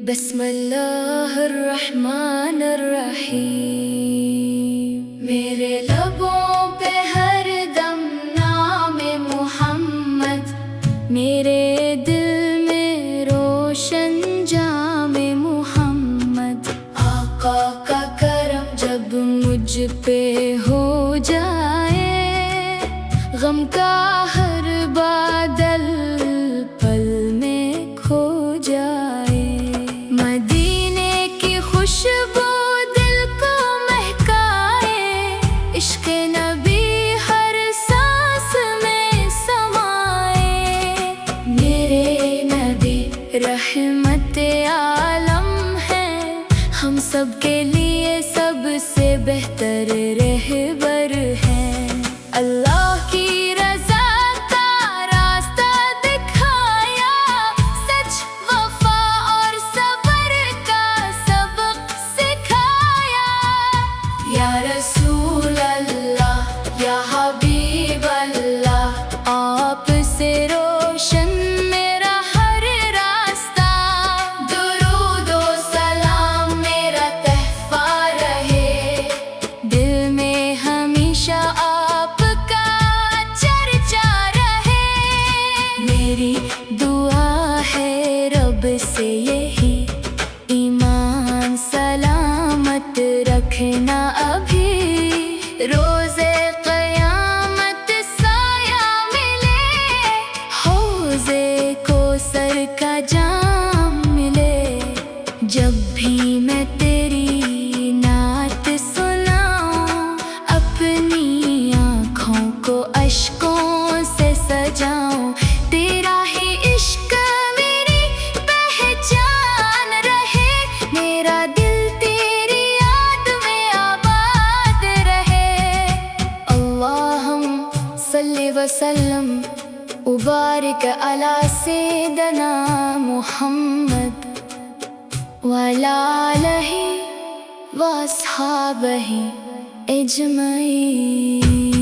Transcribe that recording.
بسم اللہ الرحمن الرحیم، میرے لبوں پہ ہر دم نام محمد، میرے دل میں روشن جام محمد۔ آقا کا کرم جب مجھ پہ ہو جائے، غم کا ہر بادل پل میں کھو جائے، مدینے کی خوشبو دل کو مہکائے، عشق نبی ہر سانس میں سمائے، میرے نبی رحمت عالم ہیں، ہم سب کے لیے سب سے بہتر رہبر ہیں۔ اللہ کی رضا کا راستہ دکھایا، سچ وفا اور صبر کا سبق سکھایا، یا رسول اللہ یا حبیب اللہ، آپ سے روشن میرا ہر راستہ، درود و سلام میرا تحفہ رہے، دل میں ہمیشہ آپ کا چرچا رہے، میری دعا ہے رب سے یہی، ایمان سلامت رکھنا ابھی، روز قیامت سایہ ملے، حوض کوثر کا جام ملے، جب بھی میں تیری نعت سناؤں، اپنی آنکھوں کو اشکوں سے سجاؤں، تیرا ہی عشق میری پہچان رہے، میرا دل تیری یاد میں آباد رہے، اللہم صلی وسلم وبارک علی سیدنا محمد وعلی آلہ واصحابہ اجمعین۔